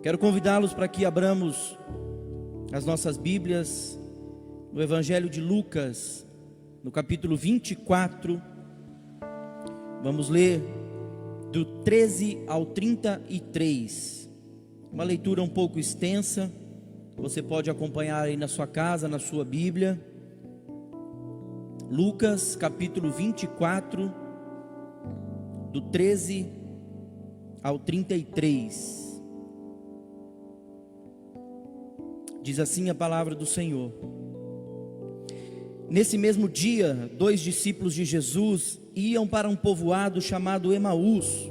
Quero convidá-los para que abramos as nossas Bíblias no Evangelho de Lucas, no capítulo 24. Vamos ler do 13 ao 33. Uma leitura um pouco extensa. Você pode acompanhar aí na sua casa, na sua Bíblia. Lucas capítulo 24, do 13 ao 33. Diz assim a palavra do Senhor: Nesse mesmo dia, 2 discípulos de Jesus iam para um povoado chamado Emaús,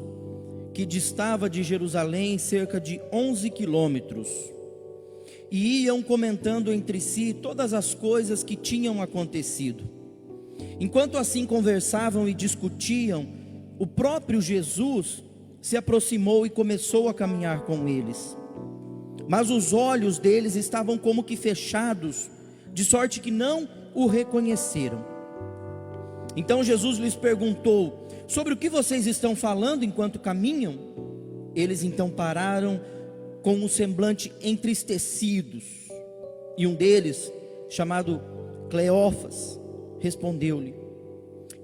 que distava de Jerusalém cerca de 11 quilômetros. E iam comentando entre si todas as coisas que tinham acontecido. Enquanto assim conversavam e discutiam, o próprio Jesus se aproximou e começou a caminhar com eles. Mas os olhos deles estavam como que fechados, de sorte que não o reconheceram. Então Jesus lhes perguntou: sobre o que vocês estão falando enquanto caminham? Eles então pararam com um semblante entristecidos. E um deles, chamado Cleófas, respondeu-lhe: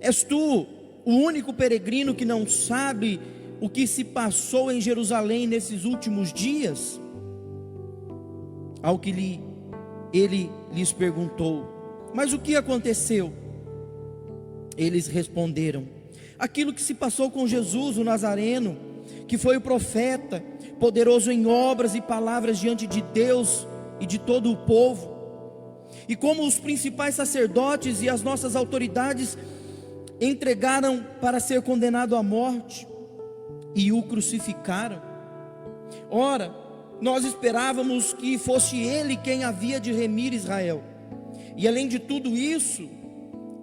És tu o único peregrino que não sabe o que se passou em Jerusalém nesses últimos dias? Ao que ele lhes perguntou: mas o que aconteceu? Eles responderam: aquilo que se passou com Jesus o Nazareno, que foi o profeta, poderoso em obras e palavras diante de Deus e de todo o povo. E como os principais sacerdotes e as nossas autoridades entregaram para ser condenado à morte e o crucificaram. Ora, nós esperávamos que fosse ele quem havia de remir Israel. E além de tudo isso,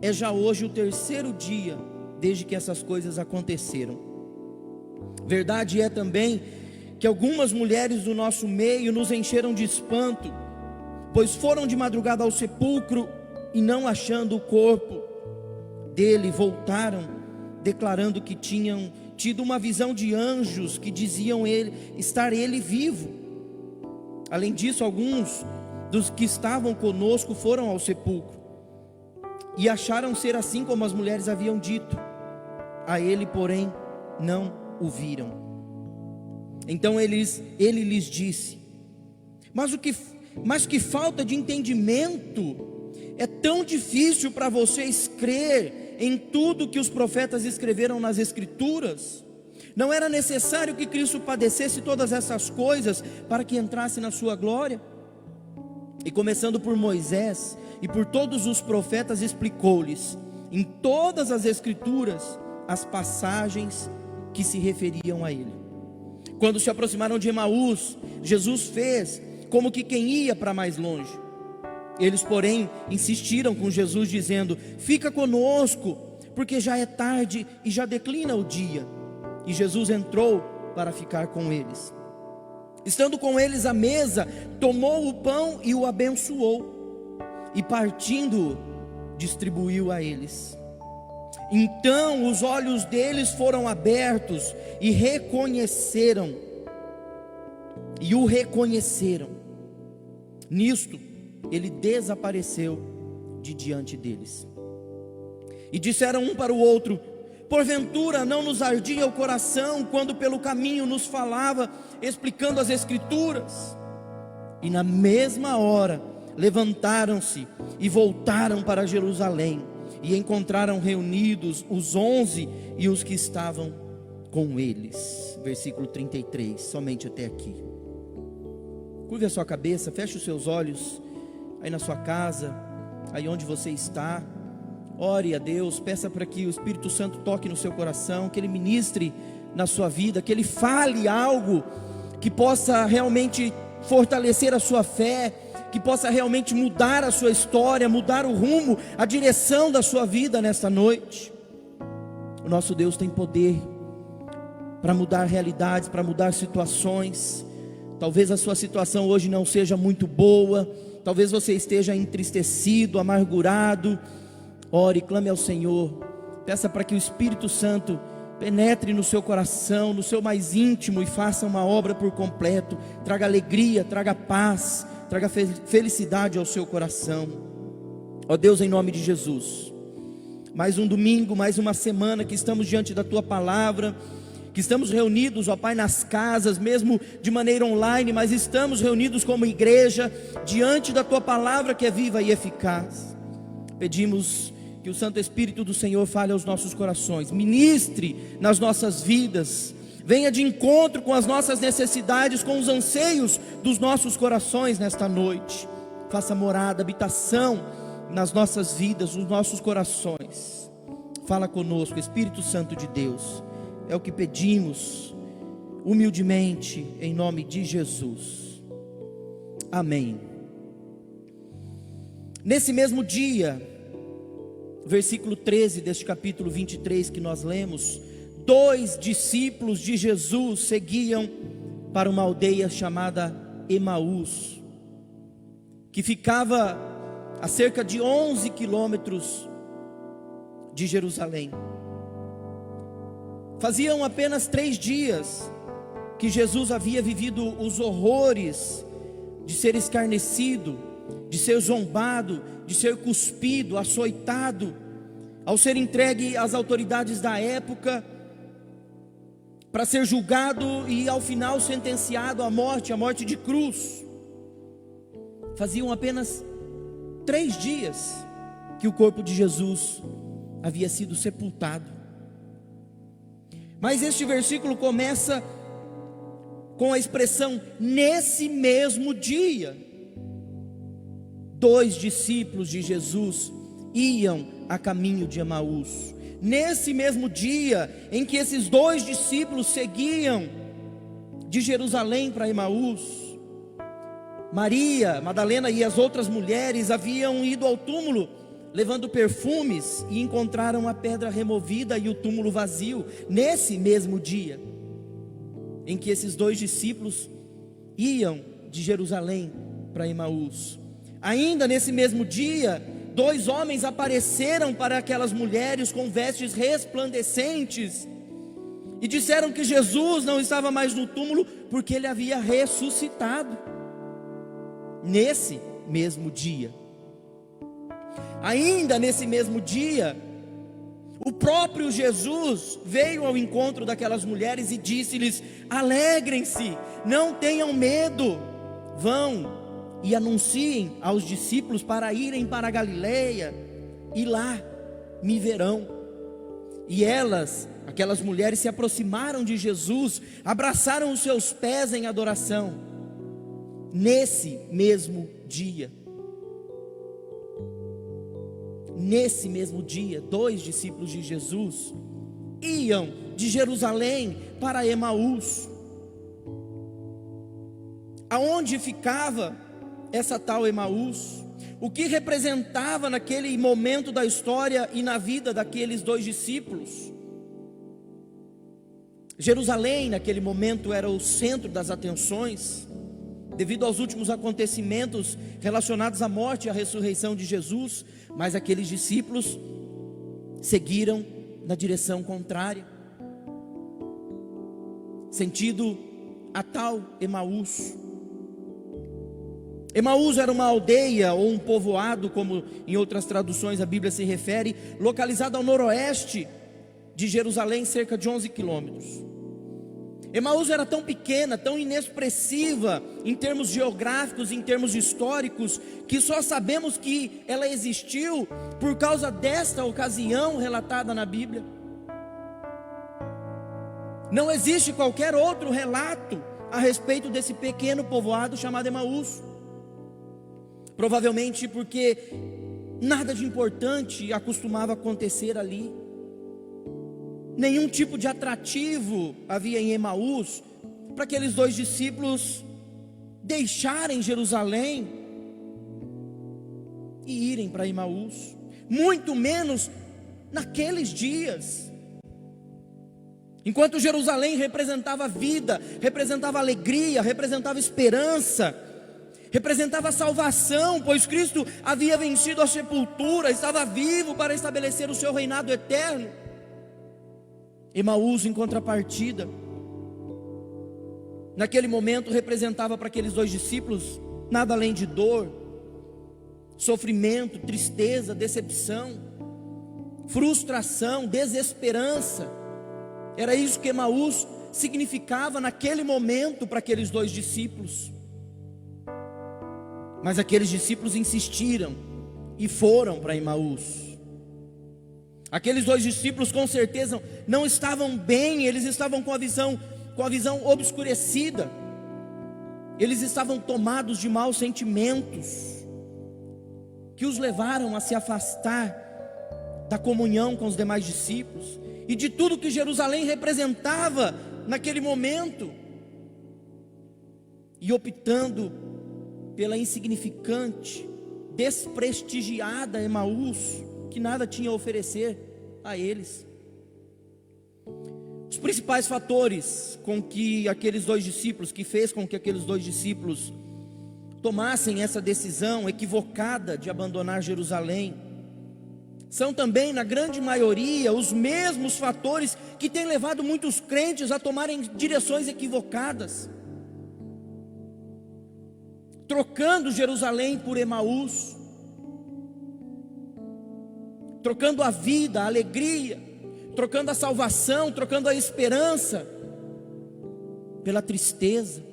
é já hoje o terceiro dia desde que essas coisas aconteceram. Verdade é também que algumas mulheres do nosso meio nos encheram de espanto, pois foram de madrugada ao sepulcro e, não achando o corpo dele, voltaram, declarando que tinham tido uma visão de anjos que diziam estar ele vivo. Além disso, alguns dos que estavam conosco foram ao sepulcro e acharam ser assim como as mulheres haviam dito. A ele, porém, não o viram. Então ele lhes disse: mas que falta de entendimento! É tão difícil para vocês crer em tudo que os profetas escreveram nas Escrituras? Não era necessário que Cristo padecesse todas essas coisas para que entrasse na sua glória? E começando por Moisés e por todos os profetas, explicou-lhes em todas as Escrituras as passagens que se referiam a ele. Quando se aproximaram de Emaús, Jesus fez como que quem ia para mais longe. Eles, porém, insistiram com Jesus, dizendo: fica conosco, porque já é tarde e já declina o dia. E Jesus entrou para ficar com eles. Estando com eles à mesa, tomou o pão e o abençoou, e partindo, distribuiu a eles. Então os olhos deles foram abertos e o reconheceram. Nisto, ele desapareceu de diante deles. E disseram um para o outro: porventura não nos ardia o coração quando pelo caminho nos falava, explicando as Escrituras? E na mesma hora levantaram-se e voltaram para Jerusalém, e encontraram reunidos os 11 e os que estavam com eles. Versículo 33, somente até aqui. Curve a sua cabeça, feche os seus olhos, aí na sua casa, aí onde você está. Ore a Deus, peça para que o Espírito Santo toque no seu coração, que Ele ministre na sua vida, que Ele fale algo que possa realmente fortalecer a sua fé, que possa realmente mudar a sua história, mudar o rumo, a direção da sua vida nesta noite. O nosso Deus tem poder para mudar realidades, para mudar situações. Talvez a sua situação hoje não seja muito boa, talvez você esteja entristecido, amargurado. Ore, clame ao Senhor, peça para que o Espírito Santo penetre no seu coração, no seu mais íntimo, e faça uma obra por completo. Traga alegria, traga paz, traga felicidade ao seu coração. Ó Deus, em nome de Jesus, mais um domingo, mais uma semana que estamos diante da Tua palavra, que estamos reunidos, ó Pai, nas casas, mesmo de maneira online, mas estamos reunidos como igreja, diante da Tua palavra que é viva e eficaz. Pedimos que o Santo Espírito do Senhor fale aos nossos corações, ministre nas nossas vidas, venha de encontro com as nossas necessidades, com os anseios dos nossos corações nesta noite. Faça morada, habitação nas nossas vidas, nos nossos corações. Fala conosco, Espírito Santo de Deus. É o que pedimos, humildemente, em nome de Jesus. Amém. Nesse mesmo dia, versículo 13 deste capítulo 23 que nós lemos, 2 discípulos de Jesus seguiam para uma aldeia chamada Emaús, que ficava a cerca de 11 quilômetros de Jerusalém. Faziam apenas 3 dias que Jesus havia vivido os horrores de ser escarnecido, de ser zombado, de ser cuspido, açoitado, ao ser entregue às autoridades da época, para ser julgado e ao final sentenciado à morte de cruz. Faziam apenas 3 dias que o corpo de Jesus havia sido sepultado. Mas este versículo começa com a expressão nesse mesmo dia. 2 discípulos de Jesus iam a caminho de Emaús. Nesse mesmo dia em que esses 2 discípulos seguiam de Jerusalém para Emaús, Maria Madalena e as outras mulheres haviam ido ao túmulo levando perfumes e encontraram a pedra removida e o túmulo vazio. Nesse mesmo dia em que esses 2 discípulos iam de Jerusalém para Emaús, ainda nesse mesmo dia, 2 homens apareceram para aquelas mulheres com vestes resplandecentes e disseram que Jesus não estava mais no túmulo porque ele havia ressuscitado. Nesse mesmo dia, ainda nesse mesmo dia, o próprio Jesus veio ao encontro daquelas mulheres e disse-lhes: alegrem-se, não tenham medo, vão e anunciem aos discípulos para irem para a Galileia, e lá me verão. E elas, aquelas mulheres, se aproximaram de Jesus, abraçaram os seus pés em adoração. Nesse mesmo dia, 2 discípulos de Jesus iam de Jerusalém para Emaús. Aonde ficava essa tal Emaús? O que representava naquele momento da história e na vida daqueles 2 discípulos? Jerusalém naquele momento era o centro das atenções, devido aos últimos acontecimentos relacionados à morte e à ressurreição de Jesus. Mas aqueles discípulos seguiram na direção contrária, sentido a tal Emaús. Emaús era uma aldeia ou um povoado, como em outras traduções a Bíblia se refere, localizado ao noroeste de Jerusalém, cerca de 11 quilômetros. Emaús era tão pequena, tão inexpressiva em termos geográficos, em termos históricos, que só sabemos que ela existiu por causa desta ocasião relatada na Bíblia. Não existe qualquer outro relato a respeito desse pequeno povoado chamado Emaús. Provavelmente porque nada de importante acostumava acontecer ali. Nenhum tipo de atrativo havia em Emaús para aqueles 2 discípulos deixarem Jerusalém e irem para Emaús, muito menos naqueles dias. Enquanto Jerusalém representava vida, representava alegria, representava esperança, representava salvação, pois Cristo havia vencido a sepultura, estava vivo para estabelecer o seu reinado eterno. Emaús, em contrapartida, naquele momento representava para aqueles dois discípulos nada além de dor, sofrimento, tristeza, decepção, frustração, desesperança. Era isso que Emaús significava naquele momento para aqueles dois discípulos. Mas aqueles discípulos insistiram e foram para Emaús. Aqueles dois discípulos com certeza não estavam bem, eles estavam com a visão obscurecida. Eles estavam tomados de maus sentimentos que os levaram a se afastar da comunhão com os demais discípulos e de tudo que Jerusalém representava naquele momento, e optando pela insignificante, desprestigiada Emaús, que nada tinha a oferecer a eles. Os principais fatores que fez com que aqueles dois discípulos tomassem essa decisão equivocada de abandonar Jerusalém, são também, na grande maioria, os mesmos fatores que têm levado muitos crentes a tomarem direções equivocadas, trocando Jerusalém por Emaús, trocando a vida, a alegria, trocando a salvação, trocando a esperança pela tristeza,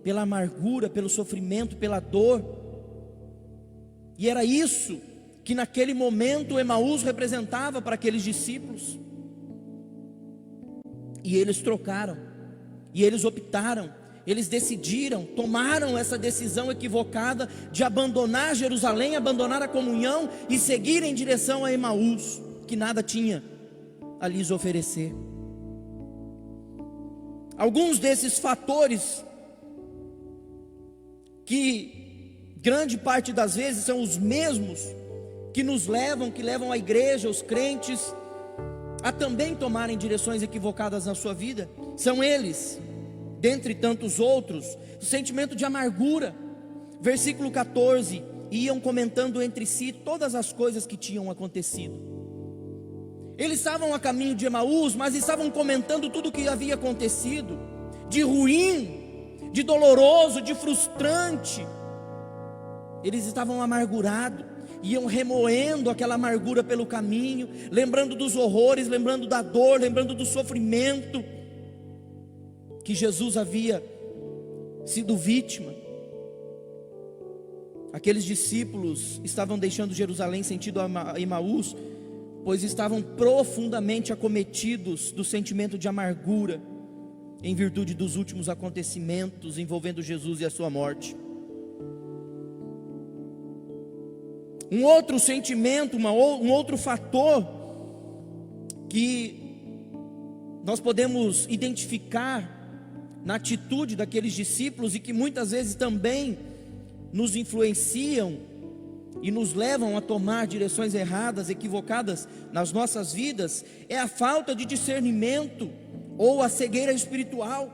pela amargura, pelo sofrimento, pela dor. E era isso que naquele momento Emaús representava para aqueles discípulos. E eles trocaram, e eles optaram, eles decidiram, tomaram essa decisão equivocada de abandonar Jerusalém, abandonar a comunhão e seguir em direção a Emaús, que nada tinha a lhes oferecer. Alguns desses fatores, que grande parte das vezes são os mesmos que levam a igreja, os crentes, a também tomarem direções equivocadas na sua vida, são eles, dentre tantos outros, o sentimento de amargura. Versículo 14: iam comentando entre si todas as coisas que tinham acontecido. Eles estavam a caminho de Emaús, mas estavam comentando tudo o que havia acontecido, de ruim, de doloroso, de frustrante. Eles estavam amargurados, iam remoendo aquela amargura pelo caminho, lembrando dos horrores, lembrando da dor, lembrando do sofrimento que Jesus havia sido vítima. Aqueles discípulos estavam deixando Jerusalém sentido a Emaús, pois estavam profundamente acometidos do sentimento de amargura, em virtude dos últimos acontecimentos envolvendo Jesus e a sua morte. Um outro sentimento, um outro fator que nós podemos identificar na atitude daqueles discípulos, e que muitas vezes também nos influenciam e nos levam a tomar direções erradas, equivocadas nas nossas vidas, é a falta de discernimento ou a cegueira espiritual.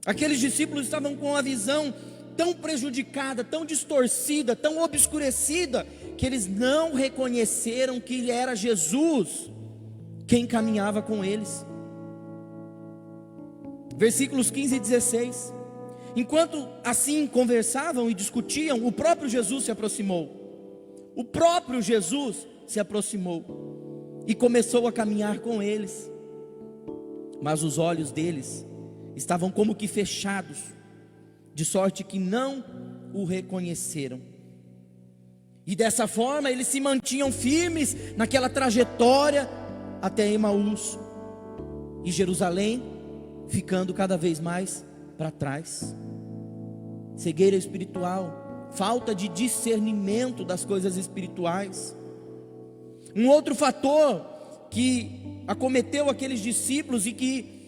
Aqueles discípulos estavam com a visão tão prejudicada, tão distorcida, tão obscurecida, que eles não reconheceram que era Jesus quem caminhava com eles. Versículos 15 e 16: enquanto assim conversavam e discutiam, o próprio Jesus se aproximou. O próprio Jesus se aproximou e começou a caminhar com eles, mas os olhos deles estavam como que fechados, de sorte que não o reconheceram. E dessa forma eles se mantinham firmes naquela trajetória até Emaús, e Jerusalém ficando cada vez mais para trás. Cegueira espiritual, falta de discernimento das coisas espirituais. Um outro fator que acometeu aqueles discípulos, e que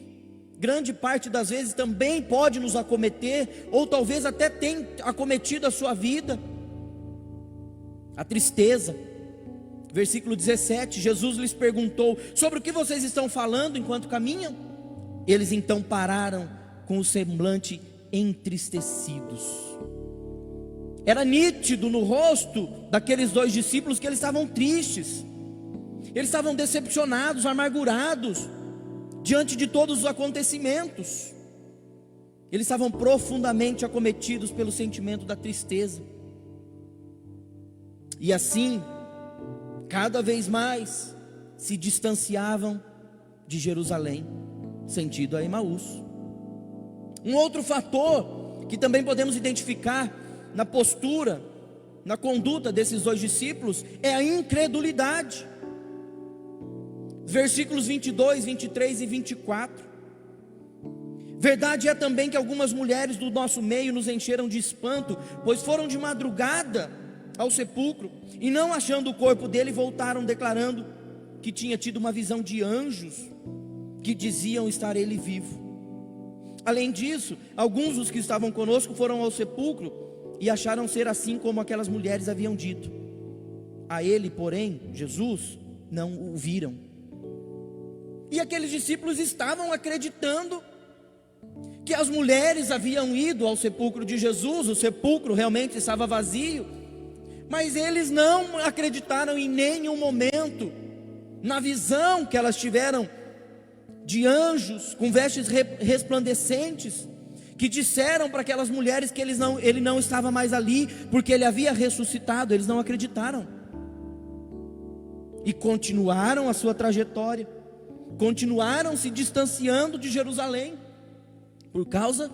grande parte das vezes também pode nos acometer, ou talvez até tenha acometido a sua vida: a tristeza. Versículo 17: Jesus lhes perguntou: sobre o que vocês estão falando enquanto caminham? Eles então pararam com o semblante entristecidos. Era nítido no rosto daqueles dois discípulos que eles estavam tristes, eles estavam decepcionados, amargurados, diante de todos os acontecimentos. Eles estavam profundamente acometidos pelo sentimento da tristeza. E assim, cada vez mais, se distanciavam de Jerusalém, sentido a Emaús. Um outro fator que também podemos identificar na postura, na conduta desses dois discípulos, é a incredulidade. Versículos 22, 23 e 24. Verdade é também que algumas mulheres do nosso meio nos encheram de espanto, pois foram de madrugada ao sepulcro, e não achando o corpo dele, voltaram declarando que tinha tido uma visão de anjos, que diziam estar ele vivo. Além disso, alguns dos que estavam conosco foram ao sepulcro, e acharam ser assim como aquelas mulheres haviam dito. A ele, porém, Jesus, não o viram. E aqueles discípulos estavam acreditando que as mulheres haviam ido ao sepulcro de Jesus, o sepulcro realmente estava vazio, mas eles não acreditaram em nenhum momento na visão que elas tiveram de anjos com vestes resplandecentes, que disseram para aquelas mulheres que ele não estava mais ali, porque ele havia ressuscitado. Eles não acreditaram, e continuaram a sua trajetória, continuaram se distanciando de Jerusalém, por causa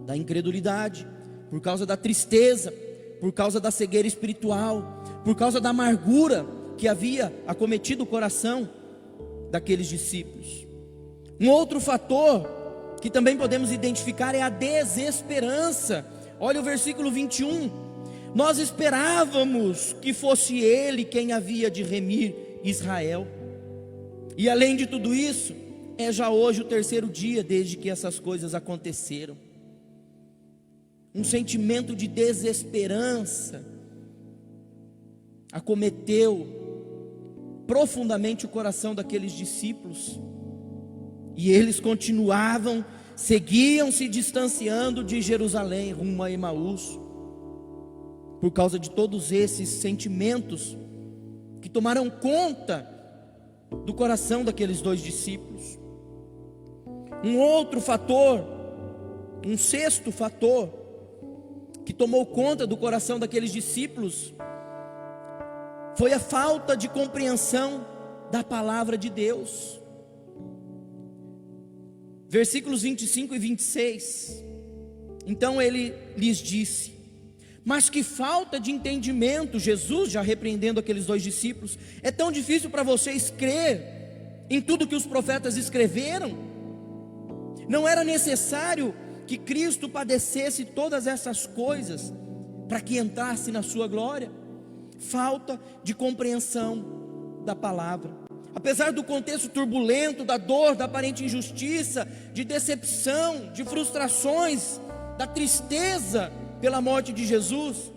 da incredulidade, por causa da tristeza, por causa da cegueira espiritual, por causa da amargura que havia acometido o coração daqueles discípulos. Um outro fator que também podemos identificar é a desesperança. Olha o versículo 21. Nós esperávamos que fosse ele quem havia de remir Israel. E além de tudo isso, é já hoje o terceiro dia desde que essas coisas aconteceram. Um sentimento de desesperança acometeu profundamente o coração daqueles discípulos, e eles continuavam, seguiam se distanciando de Jerusalém rumo a Emaús, por causa de todos esses sentimentos que tomaram conta do coração daqueles dois discípulos. Um outro fator, um sexto fator, que tomou conta do coração daqueles discípulos, foi a falta de compreensão da palavra de Deus. Versículos 25 e 26. Então ele lhes disse: mas que falta de entendimento. Jesus já repreendendo aqueles dois discípulos: é tão difícil para vocês crer em tudo que os profetas escreveram? Não era necessário que Cristo padecesse todas essas coisas para que entrasse na sua glória? Falta de compreensão da palavra. Apesar do contexto turbulento, da dor, da aparente injustiça, de decepção, de frustrações, da tristeza pela morte de Jesus,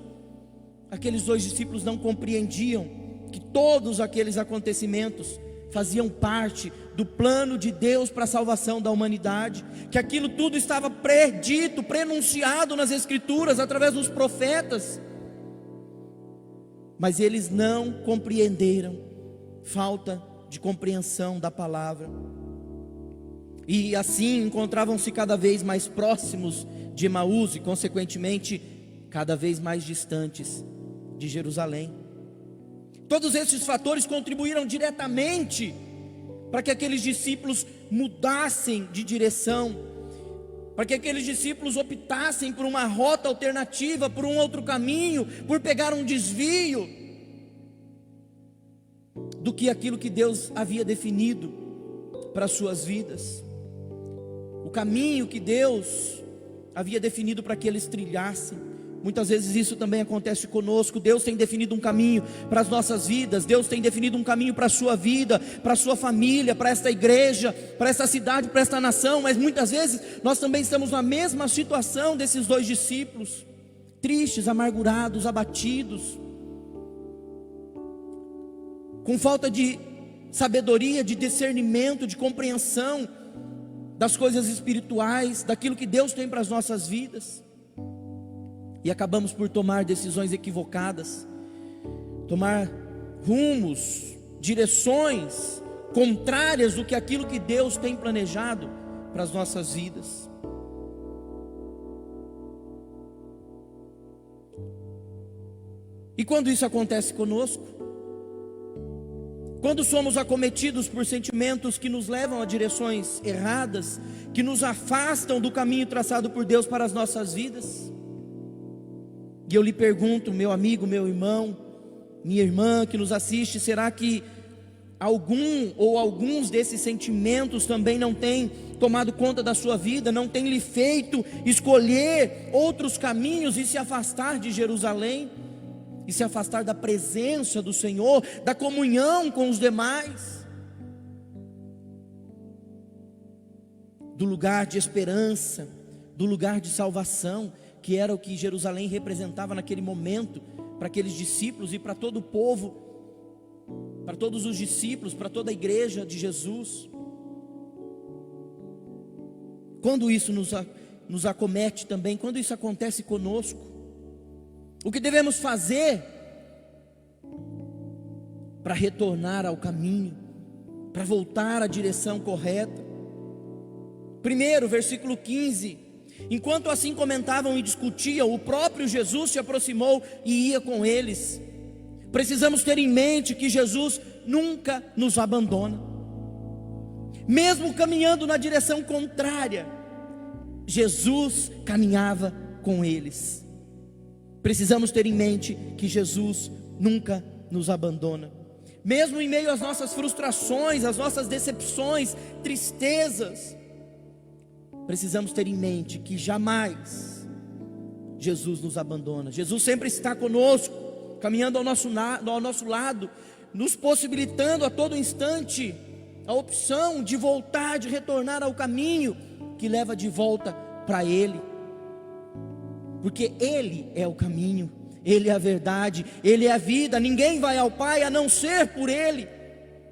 aqueles dois discípulos não compreendiam que todos aqueles acontecimentos faziam parte do plano de Deus para a salvação da humanidade, que aquilo tudo estava predito, prenunciado nas Escrituras, através dos profetas, mas eles não compreenderam. Falta de compreensão da palavra, e assim encontravam-se cada vez mais próximos de Emaús, e consequentemente cada vez mais distantes de Jerusalém. Todos esses fatores contribuíram diretamente para que aqueles discípulos mudassem de direção, para que aqueles discípulos optassem por uma rota alternativa, por um outro caminho, por pegar um desvio do que aquilo que Deus havia definido para as suas vidas, o caminho que Deus havia definido para que eles trilhassem. Muitas vezes isso também acontece conosco. Deus tem definido um caminho para as nossas vidas, Deus tem definido um caminho para a sua vida, para a sua família, para esta igreja, para esta cidade, para esta nação, mas muitas vezes nós também estamos na mesma situação desses dois discípulos, tristes, amargurados, abatidos, com falta de sabedoria, de discernimento, de compreensão das coisas espirituais, daquilo que Deus tem para as nossas vidas, e acabamos por tomar decisões equivocadas, tomar rumos, direções contrárias do que aquilo que Deus tem planejado para as nossas vidas. E quando isso acontece conosco, quando somos acometidos por sentimentos que nos levam a direções erradas, que nos afastam do caminho traçado por Deus para as nossas vidas, e eu lhe pergunto, meu amigo, meu irmão, minha irmã que nos assiste, será que algum ou alguns desses sentimentos também não têm tomado conta da sua vida, não tem lhe feito escolher outros caminhos e se afastar de Jerusalém, e se afastar da presença do Senhor, da comunhão com os demais, do lugar de esperança, do lugar de salvação, que era o que Jerusalém representava naquele momento, para aqueles discípulos e para todo o povo, para todos os discípulos, para toda a igreja de Jesus. Quando isso nos acomete também, quando isso acontece conosco, o que devemos fazer para retornar ao caminho, para voltar à direção correta? Primeiro, versículo 15: enquanto assim comentavam e discutiam, o próprio Jesus se aproximou e ia com eles. Precisamos ter em mente que Jesus nunca nos abandona, mesmo caminhando na direção contrária, Jesus caminhava com eles. Precisamos ter em mente que Jesus nunca nos abandona, mesmo em meio às nossas frustrações, às nossas decepções, tristezas. Precisamos ter em mente que jamais Jesus nos abandona. Jesus sempre está conosco, caminhando ao nosso lado, nos possibilitando a todo instante a opção de voltar, de retornar ao caminho que leva de volta para Ele. Porque Ele é o caminho, Ele é a verdade, Ele é a vida. Ninguém vai ao Pai a não ser por Ele.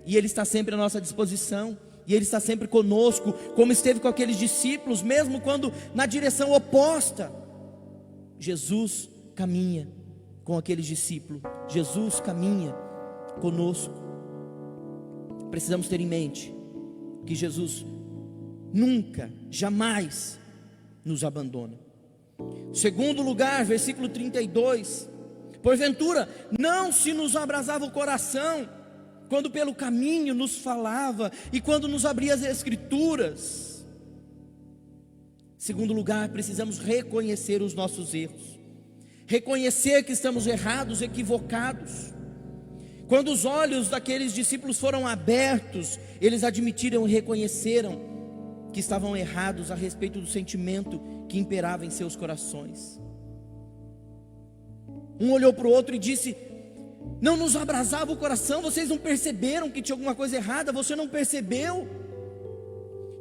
E Ele está sempre à nossa disposição, e Ele está sempre conosco, como esteve com aqueles discípulos, mesmo quando na direção oposta. Jesus caminha com aqueles discípulos, Jesus caminha conosco. Precisamos ter em mente que Jesus nunca, jamais nos abandona. Segundo lugar, versículo 32: porventura não se nos abrasava o coração quando pelo caminho nos falava e quando nos abria as escrituras? Segundo lugar, precisamos reconhecer os nossos erros, reconhecer que estamos errados, equivocados. Quando os olhos daqueles discípulos foram abertos, eles admitiram e reconheceram que estavam errados a respeito do sentimento que imperava em seus corações. Um olhou para o outro e disse: não nos abrasava o coração? Vocês não perceberam que tinha alguma coisa errada? Você não percebeu?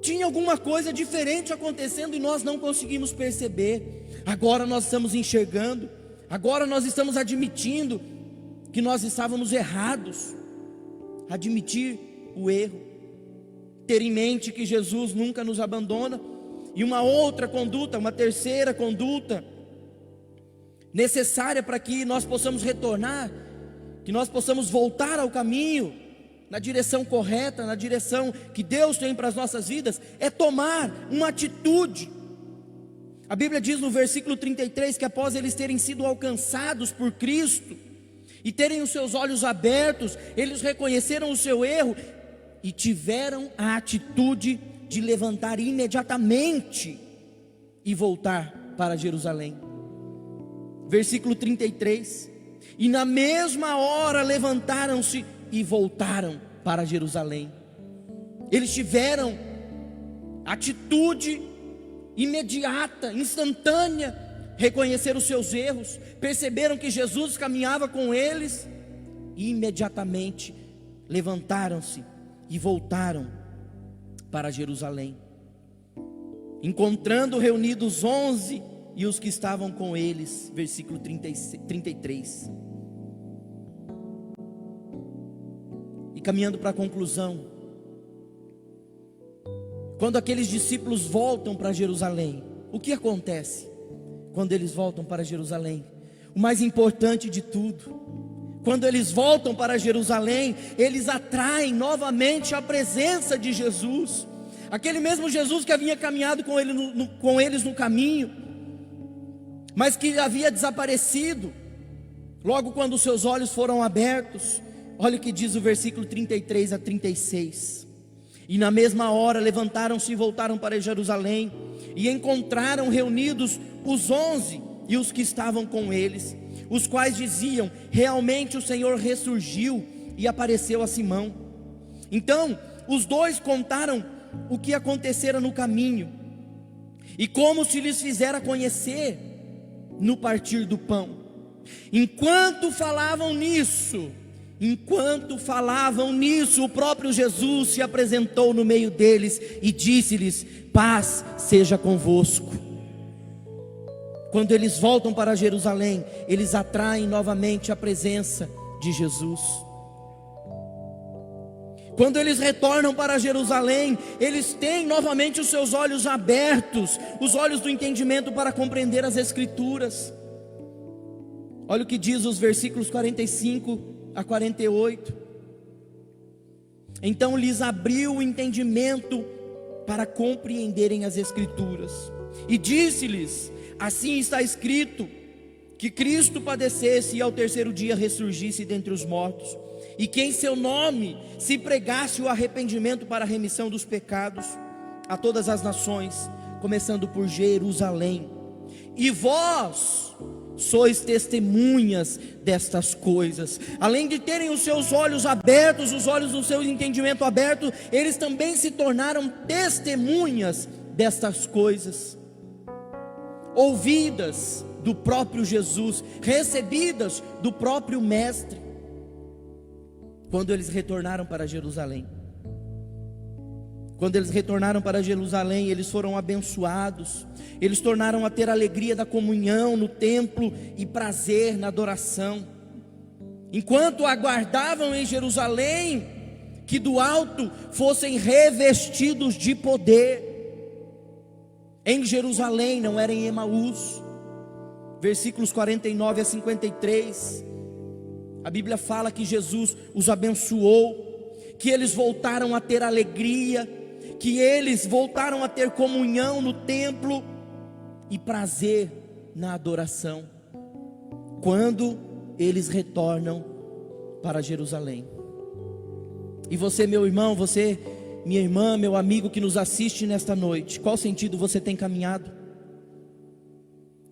Tinha alguma coisa diferente acontecendo e nós não conseguimos perceber. Agora nós estamos enxergando, agora nós estamos admitindo que nós estávamos errados. Admitir o erro, ter em mente que Jesus nunca nos abandona. E uma outra conduta, uma terceira conduta necessária para que nós possamos retornar, que nós possamos voltar ao caminho, na direção correta, na direção que Deus tem para as nossas vidas, é tomar uma atitude. A Bíblia diz no versículo 33 que após eles terem sido alcançados por Cristo e terem os seus olhos abertos, eles reconheceram o seu erro e tiveram a atitude de levantar imediatamente e voltar para Jerusalém. Versículo 33: e na mesma hora levantaram-se e voltaram para Jerusalém. Eles tiveram atitude imediata, instantânea, reconheceram os seus erros, perceberam que Jesus caminhava com eles e imediatamente levantaram-se e voltaram para Jerusalém, encontrando reunidos 11 e os que estavam com eles. Versículo 33. E caminhando para a conclusão, quando aqueles discípulos voltam para Jerusalém, o que acontece quando eles voltam para Jerusalém? O mais importante de tudo, Quando eles voltam para Jerusalém, eles atraem novamente a presença de Jesus, aquele mesmo Jesus que havia caminhado com eles no caminho, mas que havia desaparecido. Logo quando os seus olhos foram abertos, olha o que diz o versículo 33 a 36. E na mesma hora levantaram-se e voltaram para Jerusalém, e encontraram reunidos os 11 e os que estavam com eles, os quais diziam: realmente o Senhor ressurgiu e apareceu a Simão. Então os dois contaram o que acontecera no caminho, e como se lhes fizera conhecer no partir do pão. Enquanto falavam nisso, o próprio Jesus se apresentou no meio deles e disse-lhes: paz seja convosco. Quando eles voltam para Jerusalém, eles atraem novamente a presença de Jesus. Quando eles retornam para Jerusalém, eles têm novamente os seus olhos abertos, os olhos do entendimento para compreender as Escrituras. Olha o que diz os versículos 45 a 48. Então lhes abriu o entendimento para compreenderem as Escrituras, e disse-lhes: assim está escrito, que Cristo padecesse e ao terceiro dia ressurgisse dentre os mortos, e que em seu nome se pregasse o arrependimento para a remissão dos pecados a todas as nações, começando por Jerusalém. E vós sois testemunhas destas coisas. Além de terem os seus olhos abertos, os olhos do seu entendimento aberto, eles também se tornaram testemunhas destas coisas, ouvidas do próprio Jesus, recebidas do próprio Mestre. Quando eles retornaram para Jerusalém, eles foram abençoados, eles tornaram a ter a alegria da comunhão no templo e prazer na adoração. Enquanto aguardavam em Jerusalém que do alto fossem revestidos de poder. Em Jerusalém, não era em Emaús. Versículos 49 a 53, a Bíblia fala que Jesus os abençoou, que eles voltaram a ter alegria, que eles voltaram a ter comunhão no templo e prazer na adoração, quando eles retornam para Jerusalém. E você, meu irmão, você, minha irmã, meu amigo que nos assiste nesta noite, qual sentido você tem caminhado?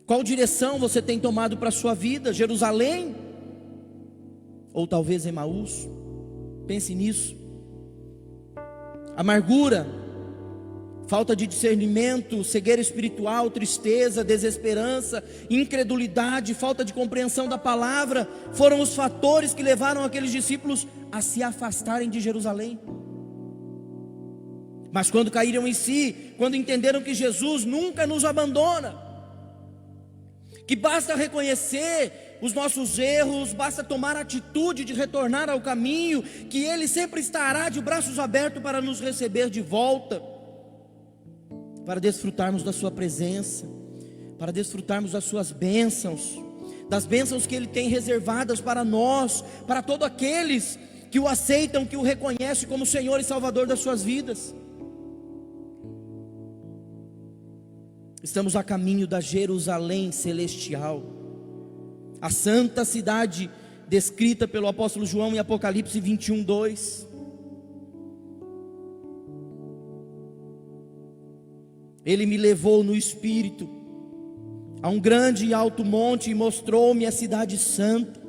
Qual direção você tem tomado para a sua vida? Jerusalém? Ou talvez Emaús? Pense nisso. Amargura, falta de discernimento, cegueira espiritual, tristeza, desesperança, incredulidade, falta de compreensão da palavra, foram os fatores que levaram aqueles discípulos a se afastarem de Jerusalém. Mas quando caíram em si, quando entenderam que Jesus nunca nos abandona, que basta reconhecer os nossos erros, basta tomar a atitude de retornar ao caminho, que Ele sempre estará de braços abertos para nos receber de volta, para desfrutarmos da sua presença, para desfrutarmos das suas bênçãos, das bênçãos que Ele tem reservadas para nós, para todos aqueles que o aceitam, que o reconhecem como Senhor e Salvador das suas vidas. Estamos a caminho da Jerusalém celestial, a santa cidade descrita pelo apóstolo João em Apocalipse 21:2. Ele me levou no Espírito a um grande e alto monte e mostrou-me a cidade santa,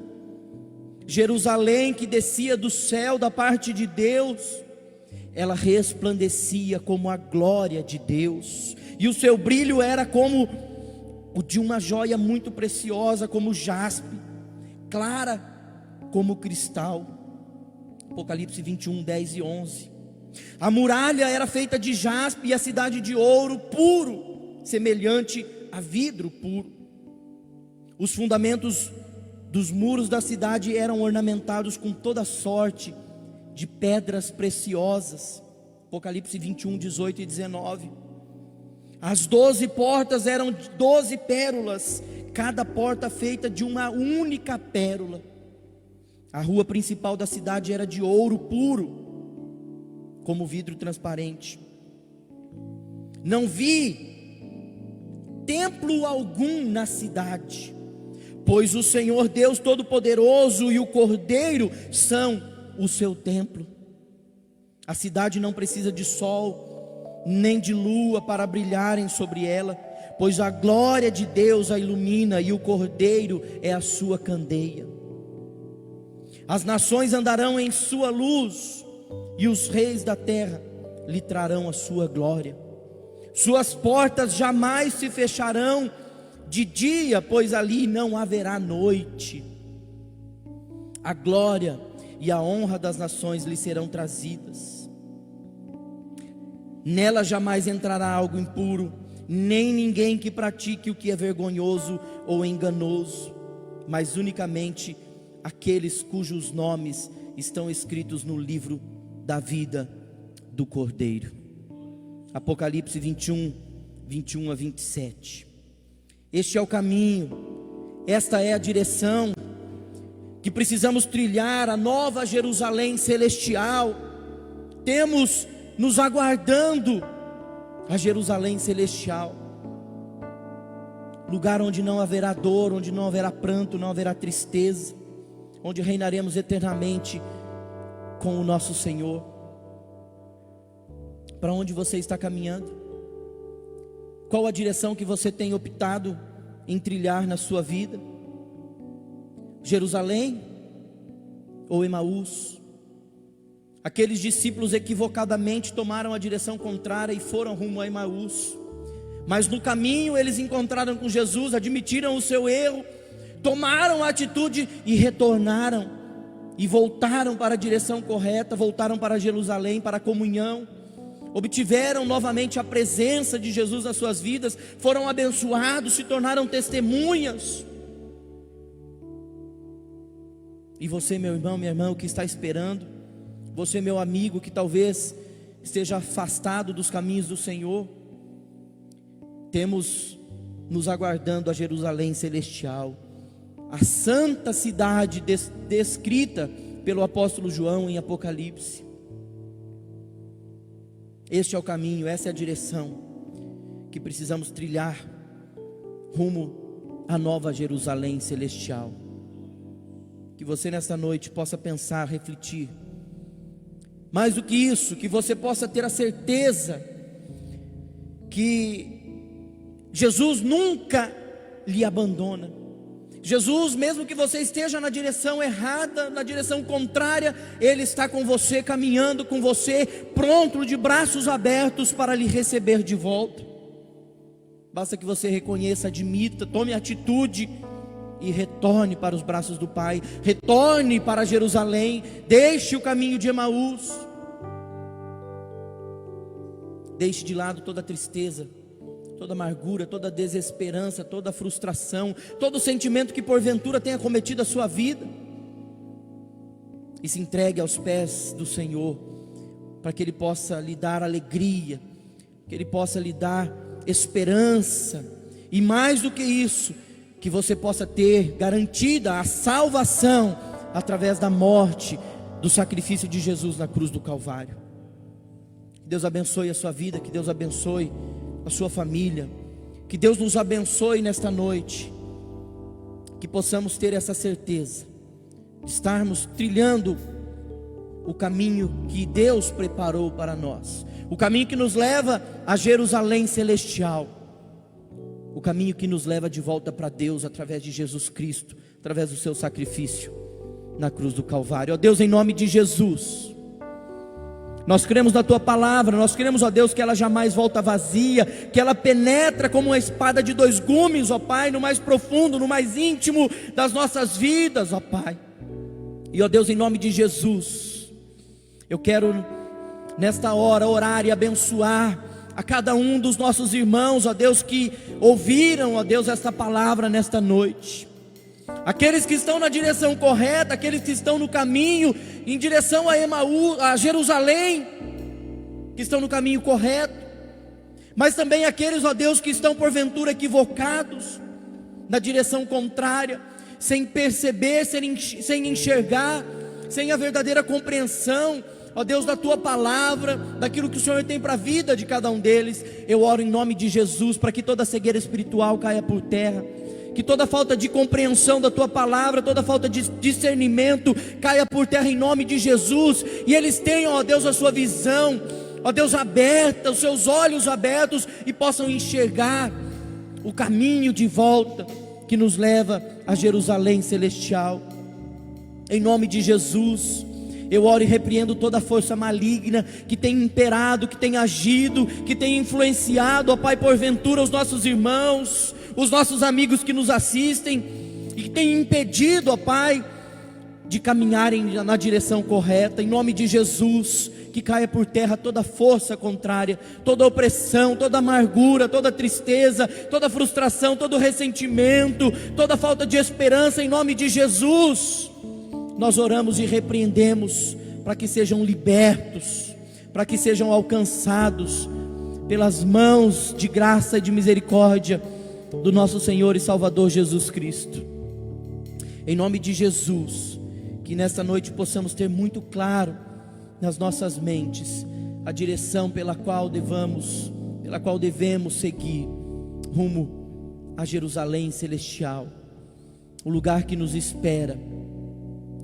Jerusalém, que descia do céu da parte de Deus. Ela resplandecia como a glória de Deus, e o seu brilho era como o de uma joia muito preciosa, como jaspe, clara como cristal. Apocalipse 21:10 e 11. A muralha era feita de jaspe e a cidade de ouro puro, semelhante a vidro puro. Os fundamentos dos muros da cidade eram ornamentados com toda sorte de pedras preciosas. Apocalipse 21:18 e 19. As 12 portas eram 12 pérolas, cada porta feita de uma única pérola. A rua principal da cidade era de ouro puro, como vidro transparente. Não vi templo algum na cidade, pois o Senhor Deus Todo-Poderoso e o Cordeiro são o seu templo. A cidade não precisa de sol, nem de lua para brilharem sobre ela, pois a glória de Deus a ilumina e o Cordeiro é a sua candeia. As nações andarão em sua luz, e os reis da terra lhe trarão a sua glória. Suas portas jamais se fecharão de dia, pois ali não haverá noite. A glória e a honra das nações lhe serão trazidas. Nela jamais entrará algo impuro, nem ninguém que pratique o que é vergonhoso ou enganoso, mas unicamente aqueles cujos nomes estão escritos no livro da vida do Cordeiro. Apocalipse 21, 21 a 27. Este é o caminho, esta é a direção que precisamos trilhar, a nova Jerusalém celestial. Temos nos aguardando a Jerusalém celestial, lugar onde não haverá dor, onde não haverá pranto, não haverá tristeza, onde reinaremos eternamente com o nosso Senhor. Para onde você está caminhando? Qual a direção que você tem optado em trilhar na sua vida? Jerusalém ou Emaús? Aqueles discípulos equivocadamente tomaram a direção contrária e foram rumo a Emaús, mas no caminho eles encontraram com Jesus, admitiram o seu erro, tomaram a atitude e retornaram, e voltaram para a direção correta, voltaram para Jerusalém, para a comunhão, obtiveram novamente a presença de Jesus nas suas vidas, foram abençoados, se tornaram testemunhas. E você, meu irmão, minha irmã, que está esperando, você, meu amigo, que talvez esteja afastado dos caminhos do Senhor, temos nos aguardando a Jerusalém celestial, a santa cidade descrita pelo apóstolo João em Apocalipse. Este é o caminho, essa é a direção que precisamos trilhar rumo à nova Jerusalém celestial. Que você nesta noite possa pensar, refletir. Mais do que isso, que você possa ter a certeza que Jesus nunca lhe abandona. Jesus, mesmo que você esteja na direção errada, na direção contrária, Ele está com você, caminhando com você, pronto, de braços abertos para lhe receber de volta. Basta que você reconheça, admita, tome atitude e retorne para os braços do Pai, retorne para Jerusalém, deixe o caminho de Emaús, deixe de lado toda a tristeza, toda amargura, toda desesperança, toda frustração, todo sentimento que porventura tenha cometido a sua vida, e se entregue aos pés do Senhor, para que Ele possa lhe dar alegria, que Ele possa lhe dar esperança, e mais do que isso, que você possa ter garantida a salvação, através da morte, do sacrifício de Jesus na cruz do Calvário. Que Deus abençoe a sua vida, que Deus abençoe a sua família, que Deus nos abençoe nesta noite, que possamos ter essa certeza, de estarmos trilhando o caminho que Deus preparou para nós, o caminho que nos leva a Jerusalém celestial, o caminho que nos leva de volta para Deus, através de Jesus Cristo, através do seu sacrifício na cruz do Calvário. Ó Deus, em nome de Jesus, nós cremos na Tua palavra, nós cremos, ó Deus, que ela jamais volta vazia, que ela penetra como uma espada de dois gumes, ó Pai, no mais profundo, no mais íntimo das nossas vidas, ó Pai. E ó Deus, em nome de Jesus, eu quero nesta hora orar e abençoar a cada um dos nossos irmãos, ó Deus, que ouviram, ó Deus, esta palavra nesta noite. Aqueles que estão na direção correta, aqueles que estão no caminho em direção a Emaús, a Jerusalém, que estão no caminho correto, mas também aqueles, ó Deus, que estão porventura equivocados, na direção contrária, sem perceber, sem enxergar, sem a verdadeira compreensão, ó Deus, da Tua palavra, daquilo que o Senhor tem para a vida de cada um deles. Eu oro em nome de Jesus para que toda cegueira espiritual caia por terra, que toda falta de compreensão da Tua palavra, toda falta de discernimento caia por terra em nome de Jesus, e eles tenham, ó Deus, a sua visão, ó Deus, aberta, os seus olhos abertos, e possam enxergar o caminho de volta que nos leva a Jerusalém celestial. Em nome de Jesus, eu oro e repreendo toda força maligna que tem imperado, que tem agido, que tem influenciado, ó Pai, porventura os nossos irmãos, os nossos amigos que nos assistem, e que tem impedido, ó Pai, de caminharem na direção correta. Em nome de Jesus, que caia por terra toda força contrária, toda opressão, toda amargura, toda tristeza, toda frustração, todo ressentimento, toda falta de esperança. Em nome de Jesus, nós oramos e repreendemos para que sejam libertos, para que sejam alcançados pelas mãos de graça e de misericórdia do nosso Senhor e Salvador Jesus Cristo. Em nome de Jesus, que nesta noite possamos ter muito claro nas nossas mentes a direção pela qual devemos seguir rumo a Jerusalém celestial, o lugar que nos espera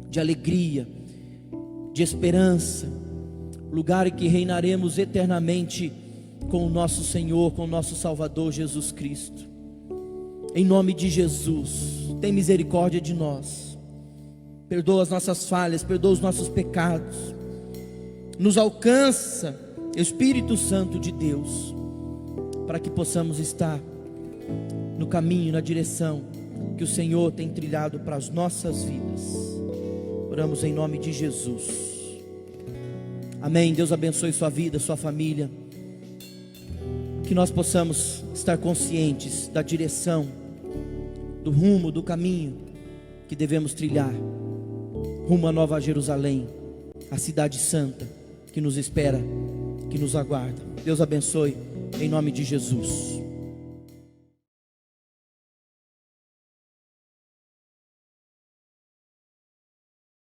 de alegria, de esperança, lugar em que reinaremos eternamente com o nosso Senhor, com o nosso Salvador Jesus Cristo. Em nome de Jesus, tem misericórdia de nós, perdoa as nossas falhas, perdoa os nossos pecados, nos alcança, Espírito Santo de Deus, para que possamos estar no caminho, na direção que o Senhor tem trilhado para as nossas vidas. Oramos em nome de Jesus, amém. Deus abençoe sua vida, sua família, que nós possamos estar conscientes da direção, do rumo, do caminho que devemos trilhar, rumo a Nova Jerusalém, a cidade santa que nos espera, que nos aguarda. Deus abençoe, em nome de Jesus.